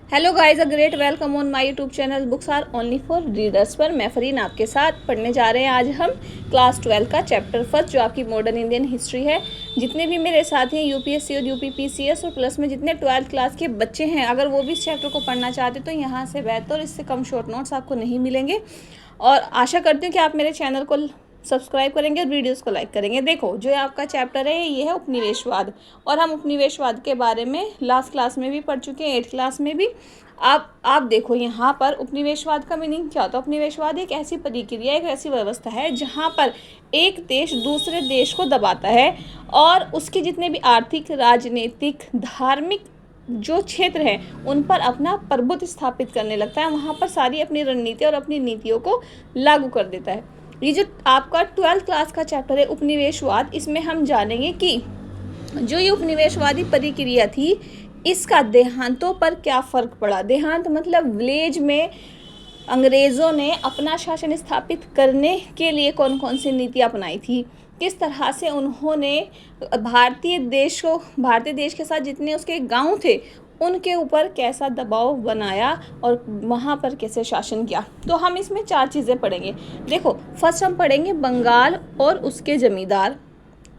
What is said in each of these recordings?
Hello guys, a great welcome on my YouTube channel books are only for readers पर। मैं फरीन आपके साथ पढ़ने जा रहे हैं आज हम क्लास 12 का चैप्टर फर्स्ट, जो आपकी मॉडर्न इंडियन हिस्ट्री है। जितने भी मेरे साथी हैं यूपीएससी और यूपीपीसीएस और प्लस में जितने 12th क्लास के बच्चे हैं, अगर वो भी इस चैप्टर को पढ़ना चाहते तो यहाँ से बेहतर इससे कम शॉर्ट नोट्स आपको नहीं मिलेंगे। और आशा करती हूँ कि आप मेरे चैनल को सब्सक्राइब करेंगे और वीडियोस को लाइक करेंगे। देखो, जो आपका चैप्टर है ये है उपनिवेशवाद, और हम उपनिवेशवाद के बारे में लास्ट क्लास में भी पढ़ चुके हैं, 8th क्लास में भी। आप देखो यहाँ पर उपनिवेशवाद का मीनिंग क्या होता है। उपनिवेशवाद एक ऐसी प्रक्रिया, एक ऐसी व्यवस्था है जहाँ पर एक देश दूसरे देश को दबाता है और उसके जितने भी आर्थिक, राजनीतिक, धार्मिक जो क्षेत्र हैं उन पर अपना प्रभुत्व स्थापित करने लगता है। वहाँ पर सारी अपनी रणनीति और अपनी नीतियों को लागू कर देता है। ये जो आपका 12th क्लास का चैप्टर है उपनिवेशवाद, इसमें हम जानेंगे कि जो ये उपनिवेशवादी प्रक्रिया थी इसका देहांतों पर क्या फ़र्क पड़ा। देहांत मतलब विलेज में अंग्रेज़ों ने अपना शासन स्थापित करने के लिए कौन कौन सी नीति अपनाई थी, किस तरह से उन्होंने भारतीय देश के साथ जितने उसके गांव थे उनके ऊपर कैसा दबाव बनाया और वहाँ पर कैसे शासन किया। तो हम इसमें 4 चीज़ें पढ़ेंगे। देखो, फर्स्ट हम पढ़ेंगे बंगाल और उसके ज़मींदार,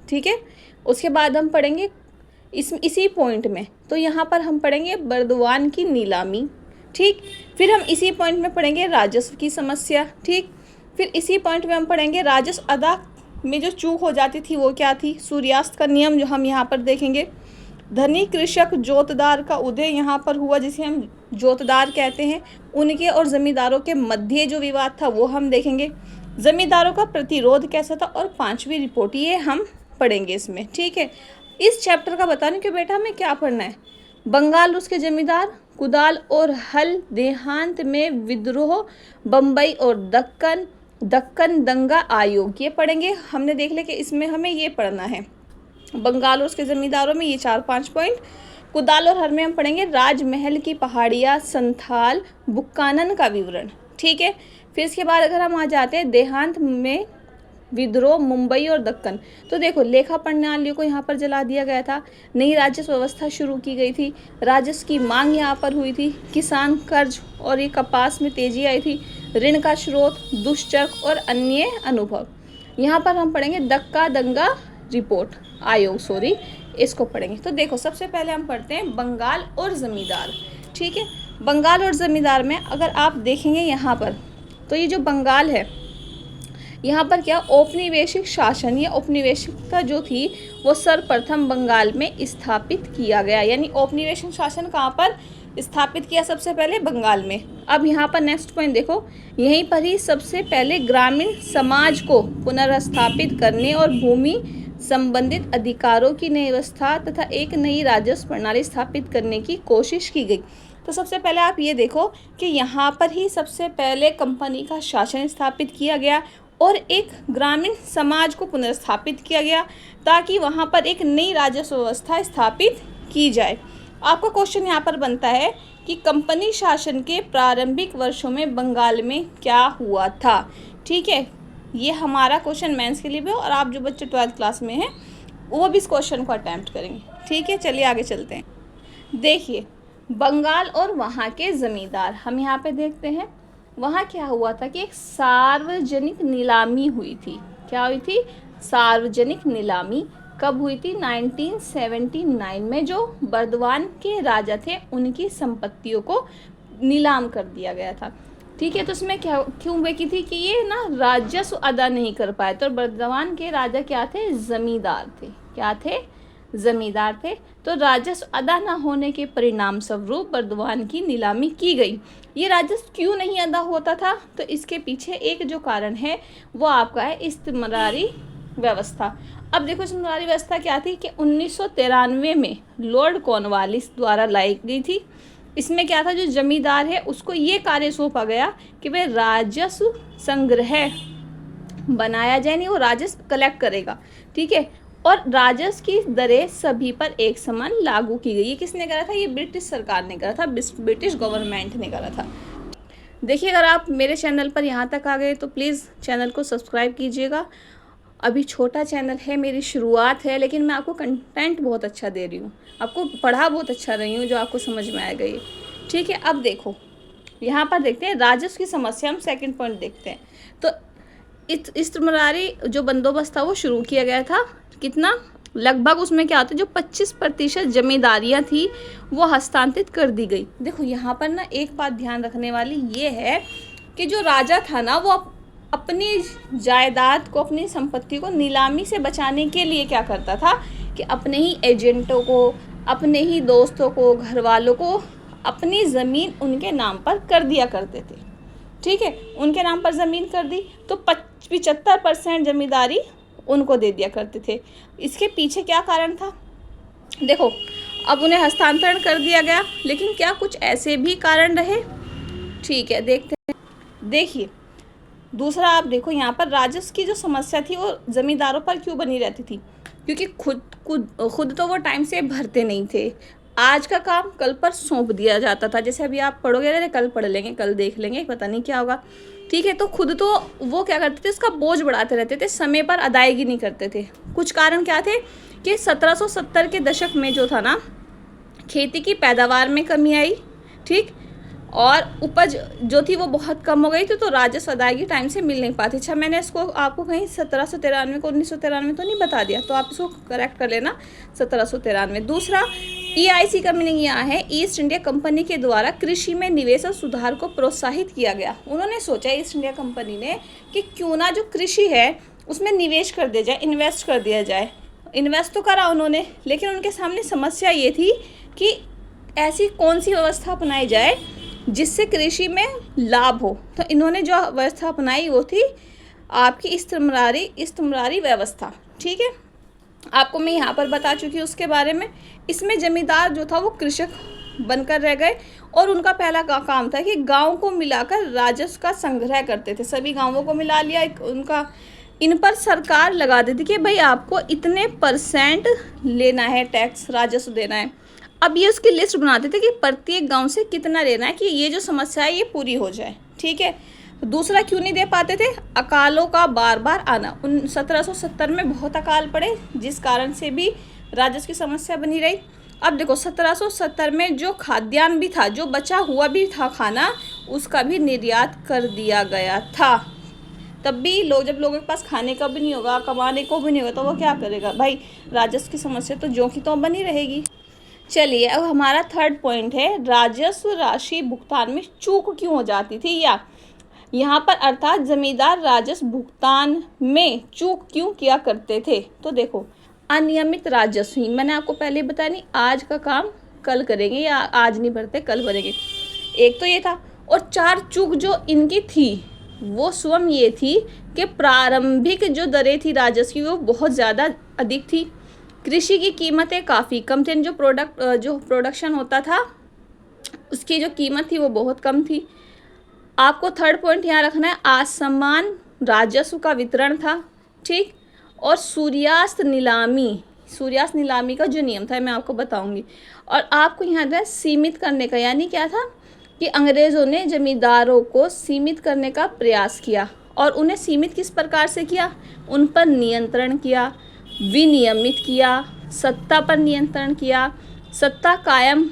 ठीक है। उसके बाद हम पढ़ेंगे इसी पॉइंट में, तो यहाँ पर हम पढ़ेंगे बर्दवान की नीलामी, ठीक। फिर हम इसी पॉइंट में पढ़ेंगे राजस्व की समस्या, ठीक। फिर इसी पॉइंट में हम पढ़ेंगे राजस्व अदा में जो चूक हो जाती थी वो क्या थी, सूर्यास्त का नियम, जो हम यहाँ पर देखेंगे। धनी कृषक जोतदार का उदय यहाँ पर हुआ, जिसे हम जोतदार कहते हैं। उनके और ज़मींदारों के मध्य जो विवाद था वो हम देखेंगे। ज़मींदारों का प्रतिरोध कैसा था, और 5वीं रिपोर्ट ये हम पढ़ेंगे इसमें, ठीक है। इस चैप्टर का बताने कि बेटा हमें क्या पढ़ना है। बंगाल उसके जमींदार, कुदाल और हल, देहांत में विद्रोह, बम्बई और दक्कन दंगा आयोग, ये पढ़ेंगे। हमने देख लिया कि इसमें हमें ये पढ़ना है। बंगाल और उसके ज़मींदारों में ये 4-5 पॉइंट। कुदाल और हर में हम पढ़ेंगे राजमहल की पहाड़ियाँ, संथाल, बुक्कानन का विवरण, ठीक है। फिर इसके बाद अगर हम आ जाते हैं देहांत में विद्रोह, मुंबई और दक्कन, तो देखो लेखा प्रणालियों को यहाँ पर जला दिया गया था। नई राजस्व व्यवस्था शुरू की गई थी। राजस्व की मांग यहाँ पर हुई थी। किसान कर्ज और ये कपास में तेजी आई थी। ऋण का स्रोत, दुष्चक्र और अन्य अनुभव, यहाँ पर हम पढ़ेंगे दक्का दंगा रिपोर्ट आयोग, इसको पढ़ेंगे। तो देखो, सबसे पहले हम पढ़ते हैं बंगाल और ज़मींदार, ठीक है। बंगाल और ज़मींदार में अगर आप देखेंगे यहाँ पर, तो ये जो बंगाल है यहाँ पर क्या औपनिवेशिक शासन या औपनिवेशिकता जो थी वो सर्वप्रथम बंगाल में स्थापित किया गया। यानी औपनिवेशिक शासन कहाँ पर स्थापित किया, सबसे पहले बंगाल में। अब यहाँ पर नेक्स्ट पॉइंट देखो, यहीं पर ही सबसे पहले ग्रामीण समाज को पुनर्स्थापित करने और भूमि संबंधित अधिकारों की नई व्यवस्था तथा एक नई राजस्व प्रणाली स्थापित करने की कोशिश की गई। तो सबसे पहले आप ये देखो कि यहाँ पर ही सबसे पहले कंपनी का शासन स्थापित किया गया और एक ग्रामीण समाज को पुनर्स्थापित किया गया ताकि वहाँ पर एक नई राजस्व व्यवस्था स्थापित की जाए। आपका क्वेश्चन यहाँ पर बनता है कि कंपनी शासन के प्रारंभिक वर्षों में बंगाल में क्या हुआ था, ठीक है। ये हमारा क्वेश्चन मेंस के लिए भी, और आप जो बच्चे 12th क्लास में हैं वो भी इस क्वेश्चन को अटैम्प्ट करेंगे, ठीक है। चलिए आगे चलते हैं। देखिए, बंगाल और वहाँ के ज़मींदार, हम यहाँ पे देखते हैं वहाँ क्या हुआ था कि एक सार्वजनिक नीलामी हुई थी। क्या हुई थी? सार्वजनिक नीलामी। कब हुई थी? 1979 में। जो बर्दवान के राजा थे उनकी संपत्तियों को नीलाम कर दिया गया था, ठीक है। तो उसमें क्या क्यों बेकी थी कि ये ना राजस्व अदा नहीं कर पाए। तो बर्दवान के राजा क्या थे? जमींदार थे। क्या थे? जमींदार थे। तो राजस्व अदा न होने के परिणाम स्वरूप बर्दवान की नीलामी की गई। ये राजस्व क्यों नहीं अदा होता था? तो इसके पीछे एक जो कारण है वो आपका है इस्तिमरारी व्यवस्था। अब देखो, इस्तिमरारी व्यवस्था क्या थी कि 1993 में लॉर्ड कॉर्नवालिस द्वारा लाई गई थी। इसमें क्या था, जो जमींदार है उसको ये कार्य सौंपा गया कि वह राजस्व संग्रह बनाया जाए, नहीं वो राजस्व कलेक्ट करेगा, ठीक है। और राजस्व की दरें सभी पर एक समान लागू की गई। ये किसने करा था? ये ब्रिटिश सरकार ने करा था, ब्रिटिश गवर्नमेंट ने करा था। देखिए, अगर आप मेरे चैनल पर यहाँ तक आ गए तो प्लीज़ चैनल को सब्सक्राइब कीजिएगा। अभी छोटा चैनल है, मेरी शुरुआत है, लेकिन मैं आपको कंटेंट बहुत अच्छा दे रही हूँ, आपको पढ़ा बहुत अच्छा रही हूँ जो आपको समझ में आएगा। ये ठीक है, अब देखो यहाँ पर देखते हैं राजस्व की समस्या, हम सेकंड पॉइंट देखते हैं। तो इस्तेमारी जो बंदोबस्त था वो शुरू किया गया था, कितना लगभग उसमें क्या होता है, जो 25% जमींदारियाँ थी वो हस्तांतरित कर दी गई। देखो यहाँ पर ना एक बात ध्यान रखने वाली ये है कि जो राजा था ना वो अपनी जायदाद को, अपनी संपत्ति को नीलामी से बचाने के लिए क्या करता था कि अपने ही एजेंटों को, अपने ही दोस्तों को, घर वालों को अपनी ज़मीन उनके नाम पर कर दिया करते थे। ठीक है, उनके नाम पर ज़मीन कर दी तो 75% जमींदारी उनको दे दिया करते थे। इसके पीछे क्या कारण था? देखो, अब उन्हें हस्तांतरण कर दिया गया, लेकिन क्या कुछ ऐसे भी कारण रहे? ठीक है, देखते हैं। देखिए दूसरा, आप देखो यहाँ पर राजस्व की जो समस्या थी वो ज़मींदारों पर क्यों बनी रहती थी? क्योंकि खुद तो वो टाइम से भरते नहीं थे। आज का काम कल पर सौंप दिया जाता था। जैसे अभी आप पढ़ोगे, अरे कल पढ़ लेंगे, कल देख लेंगे, पता नहीं क्या होगा। ठीक है, तो खुद तो वो क्या करते थे, इसका बोझ बढ़ाते रहते थे, समय पर अदायगी नहीं करते थे। कुछ कारण क्या थे कि 1770 के दशक में जो था ना, खेती की पैदावार में कमी आई, ठीक, और उपज जो थी वो बहुत कम हो गई थी, तो राजस्व अदायगी टाइम से मिल नहीं पाती। अच्छा, मैंने इसको आपको कहीं 1793 को 1993 तो नहीं बता दिया, तो आप इसको करेक्ट कर लेना, 1793। दूसरा, EIC का मीनिंग यहाँ है ईस्ट इंडिया कंपनी के द्वारा कृषि में निवेश और सुधार को प्रोत्साहित किया गया। उन्होंने सोचा, ईस्ट इंडिया कंपनी ने, कि क्यों ना जो कृषि है उसमें निवेश कर दिया जाए, इन्वेस्ट कर दिया जाए। इन्वेस्ट तो करा उन्होंने, लेकिन उनके सामने समस्या ये थी कि ऐसी कौन सी व्यवस्था अपनाई जाए जिससे कृषि में लाभ हो। तो इन्होंने जो व्यवस्था अपनाई वो थी आपकी इस्तेमारी व्यवस्था। ठीक है, आपको मैं यहाँ पर बता चुकी हूँ उसके बारे में। इसमें जमींदार जो था वो कृषक बनकर रह गए और उनका पहला काम था कि गांव को मिलाकर राजस्व का संग्रह करते थे। सभी गांवों को मिला लिया, इन पर सरकार लगा देती कि भाई आपको इतने % लेना है, टैक्स राजस्व देना है। अब ये उसकी लिस्ट बनाते थे कि प्रत्येक गांव से कितना लेना है कि ये जो समस्या है ये पूरी हो जाए। ठीक है, दूसरा क्यों नहीं दे पाते थे? अकालों का बार बार आना। 1770 में बहुत अकाल पड़े, जिस कारण से भी राजस्व की समस्या बनी रही। अब देखो 1770 में जो खाद्यान्न भी था, जो बचा हुआ भी था खाना, उसका भी निर्यात कर दिया गया था। तब भी जब लोगों के पास खाने का भी नहीं होगा, कमाने को भी नहीं होगा, तो वो क्या करेगा भाई? राजस्व की समस्या तो जो की तो बनी रहेगी। चलिए, अब हमारा थर्ड पॉइंट है राजस्व राशि भुगतान में चूक क्यों हो जाती थी, या यहाँ पर अर्थात जमींदार राजस्व भुगतान में चूक क्यों किया करते थे। तो देखो, अनियमित राजस्व ही, मैंने आपको पहले बताया नहीं, आज का काम कल करेंगे या आज नहीं भरते कल भरेंगे, एक तो ये था। और 4 चूक जो इनकी थी वो स्वयं ये थी कि प्रारंभिक जो दरें थी राजस्व की वो बहुत ज़्यादा अधिक थी। कृषि की कीमतें काफ़ी कम थी, जो प्रोडक्शन होता था उसकी जो कीमत थी वो बहुत कम थी। आपको थर्ड पॉइंट यहाँ रखना है, असमान राजस्व का वितरण था। ठीक, और सूर्यास्त नीलामी का जो नियम था मैं आपको बताऊंगी। और आपको यहाँ था सीमित करने का, यानी क्या था कि अंग्रेज़ों ने जमींदारों को सीमित करने का प्रयास किया। और उन्हें सीमित किस प्रकार से किया? उन पर नियंत्रण किया, विनियमित किया, सत्ता पर नियंत्रण किया, सत्ता कायम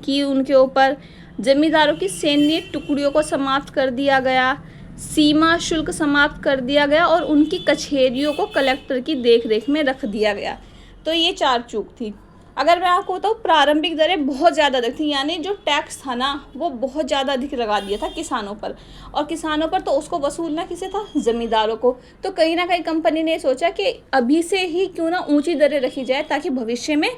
की उनके ऊपर, जमींदारों की सैन्य टुकड़ियों को समाप्त कर दिया गया, सीमा शुल्क समाप्त कर दिया गया और उनकी कचहरियों को कलेक्टर की देखरेख में रख दिया गया। तो ये 4 चूक थी। अगर मैं आपको बताऊँ, प्रारंभिक दरें बहुत ज़्यादा अधिक थी, यानी जो टैक्स था ना वो बहुत ज़्यादा अधिक लगा दिया था किसानों पर। और किसानों पर तो उसको वसूलना किसे था? ज़मींदारों को। तो कहीं ना कहीं कंपनी ने सोचा कि अभी से ही क्यों ना ऊंची दरें रखी जाए, ताकि भविष्य में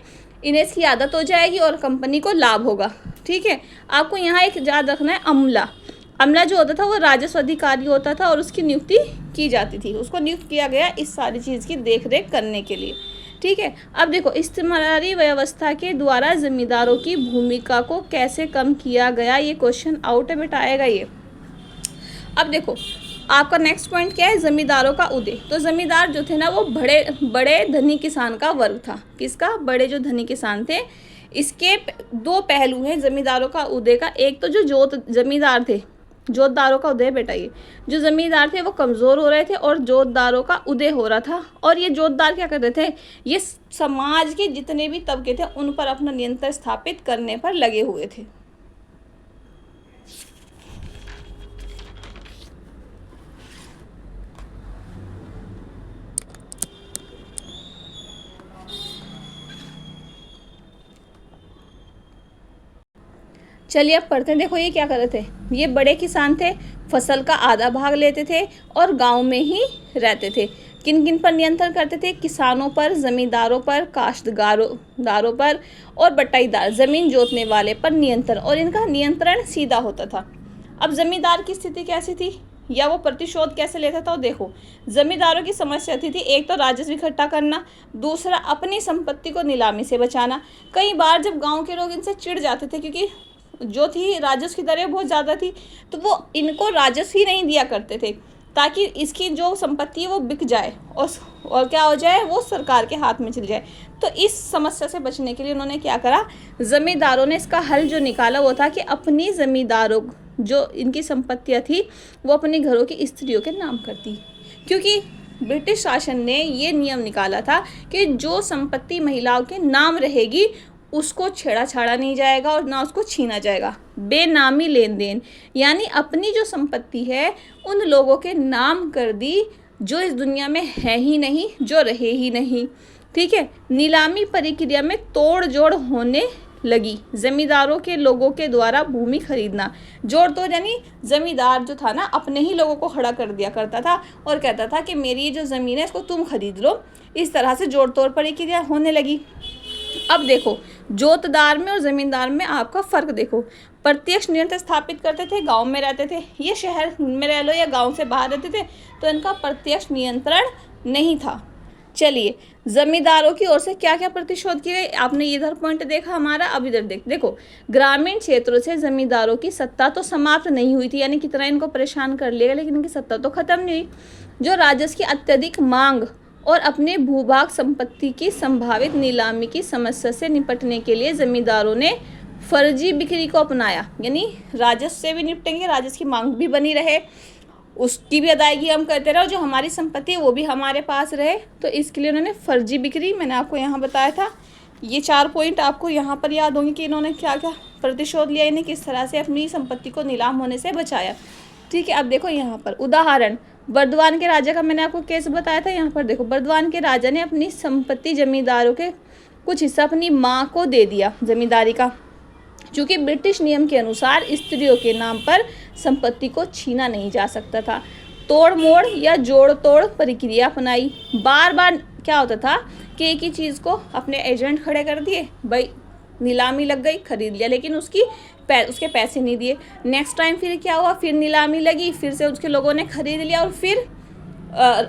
इन्हें इसकी आदत हो जाएगी और कंपनी को लाभ होगा। ठीक है, आपको यहाँ एक याद रखना है, अमला जो होता था वो राजस्व अधिकारी होता था और उसकी नियुक्ति की जाती थी, उसको नियुक्त किया गया इस सारी चीज़ की देखरेख करने के लिए। ठीक है, अब देखो इस्तेमारी व्यवस्था के द्वारा जमींदारों की भूमिका को कैसे कम किया गया, ये क्वेश्चन आउट है बेटा, आएगा ये। अब देखो आपका नेक्स्ट पॉइंट क्या है? जमींदारों का उदय। तो जमींदार जो थे ना वो बड़े धनी किसान का वर्ग था। किसका? बड़े जो धनी किसान थे। इसके 2 पहलू हैं जमींदारों का उदय का। एक तो जो जमींदार थे, जोतदारों का उदय बेटा, ये जो जमींदार थे वो कमज़ोर हो रहे थे और जोतदारों का उदय हो रहा था। और ये जोतदार क्या करते थे? ये समाज के जितने भी तबके थे उन पर अपना नियंत्रण स्थापित करने पर लगे हुए थे। चलिए अब पढ़ते हैं। देखो ये क्या कर रहे थे, ये बड़े किसान थे, फसल का आधा भाग लेते थे और गांव में ही रहते थे। किन किन पर नियंत्रण करते थे? किसानों पर, जमींदारों पर, काश्तकारों पर और बटाईदार ज़मीन जोतने वाले पर नियंत्रण, और इनका नियंत्रण सीधा होता था। अब जमींदार की स्थिति कैसी थी या वो प्रतिशोध कैसे लेता था? और देखो जमींदारों की समस्या थी एक तो राजस्व इकट्ठा करना, दूसरा अपनी संपत्ति को नीलामी से बचाना। कई बार जब गांव के लोग इनसे चिढ़ जाते थे क्योंकि जो थी राजस्व की दरें बहुत ज़्यादा थी, तो वो इनको राजस्व ही नहीं दिया करते थे ताकि इसकी जो संपत्ति है वो बिक जाए और क्या हो जाए, वो सरकार के हाथ में चली जाए। तो इस समस्या से बचने के लिए उन्होंने क्या करा, ज़मींदारों ने इसका हल जो निकाला वो था कि अपनी ज़मींदारों जो इनकी संपत्तियाँ थी वो अपने घरों की स्त्रियों के नाम करती, क्योंकि ब्रिटिश शासन ने ये नियम निकाला था कि जो संपत्ति महिलाओं के नाम रहेगी उसको छेड़ा छाड़ा नहीं जाएगा और ना उसको छीना जाएगा। बेनामी लेन देन, यानी अपनी जो संपत्ति है उन लोगों के नाम कर दी जो इस दुनिया में है ही नहीं, जो रहे ही नहीं। ठीक है, नीलामी प्रक्रिया में तोड़ जोड़ होने लगी। जमींदारों के लोगों के द्वारा भूमि खरीदना, जोड़ तोड़, यानी जमींदार जो था ना अपने ही लोगों को खड़ा कर दिया करता था और कहता था कि मेरी ये जो ज़मीन है इसको तुम खरीद लो। इस तरह से जोड़ तोड़ प्रक्रिया होने लगी। अब देखो जोतदार में और ज़मींदार में आपका फ़र्क देखो। प्रत्यक्ष नियंत्रण स्थापित करते थे, गांव में रहते थे, ये शहर में रह लो या गांव से बाहर रहते थे, तो इनका प्रत्यक्ष नियंत्रण नहीं था। चलिए जमींदारों की ओर से क्या क्या प्रतिशोध किए गए, आपने इधर पॉइंट देखा हमारा, अब इधर देखो ग्रामीण क्षेत्रों से जमींदारों की सत्ता तो समाप्त नहीं हुई थी, यानी कितना इनको परेशान कर लिया लेकिन इनकी सत्ता तो खत्म नहीं हुई। जो राजस्व की अत्यधिक मांग और अपने भूभाग संपत्ति की संभावित नीलामी की समस्या से निपटने के लिए जमींदारों ने फर्जी बिक्री को अपनाया, यानी राजस्व से भी निपटेंगे, राजस्व की मांग भी बनी रहे, उसकी भी अदायगी हम करते रहे, जो हमारी संपत्ति है वो भी हमारे पास रहे। तो इसके लिए उन्होंने फर्जी बिक्री, मैंने आपको यहाँ बताया था, ये 4 पॉइंट आपको यहाँ पर याद होंगे कि इन्होंने क्या क्या प्रतिशोध लिया, इन्हें किस तरह से अपनी संपत्ति को नीलाम होने से बचाया। ठीक है, अब देखो यहाँ पर उदाहरण, बर्दवान के राजा का मैंने आपको केस बताया था। यहाँ पर देखो बर्दवान के राजा ने अपनी संपत्ति जमींदारों के कुछ हिस्सा अपनी माँ को दे दिया जमींदारी का, क्योंकि ब्रिटिश नियम के अनुसार स्त्रियों के नाम पर संपत्ति को छीना नहीं जा सकता था। तोड़ मोड़ या जोड़ तोड़ प्रक्रिया अपनाई। बार बार क्या होता था कि एक ही चीज़ को अपने एजेंट खड़े कर दिए, भाई नीलामी लग गई, खरीद लिया, लेकिन उसके पैसे नहीं दिए। नेक्स्ट टाइम फिर क्या हुआ, फिर नीलामी लगी, फिर से उसके लोगों ने खरीद लिया और फिर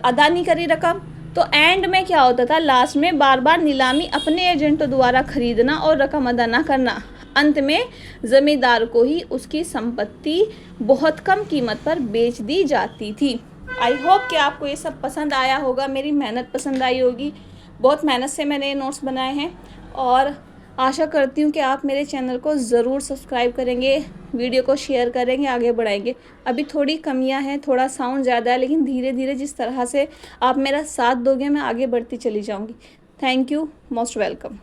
अदा नहीं करी रकम। तो एंड में क्या होता था, लास्ट में बार बार नीलामी अपने एजेंटों द्वारा खरीदना और रकम अदा ना करना। अंत में ज़मींदार को ही उसकी संपत्ति बहुत कम कीमत पर बेच दी जाती थी। आई होप कि आपको ये सब पसंद आया होगा, मेरी मेहनत पसंद आई होगी। बहुत मेहनत से मैंने ये नोट्स बनाए हैं और आशा करती हूँ कि आप मेरे चैनल को ज़रूर सब्सक्राइब करेंगे, वीडियो को शेयर करेंगे, आगे बढ़ाएंगे। अभी थोड़ी कमियां हैं, थोड़ा साउंड ज़्यादा है, लेकिन धीरे धीरे जिस तरह से आप मेरा साथ दोगे मैं आगे बढ़ती चली जाऊँगी। Thank you, most welcome.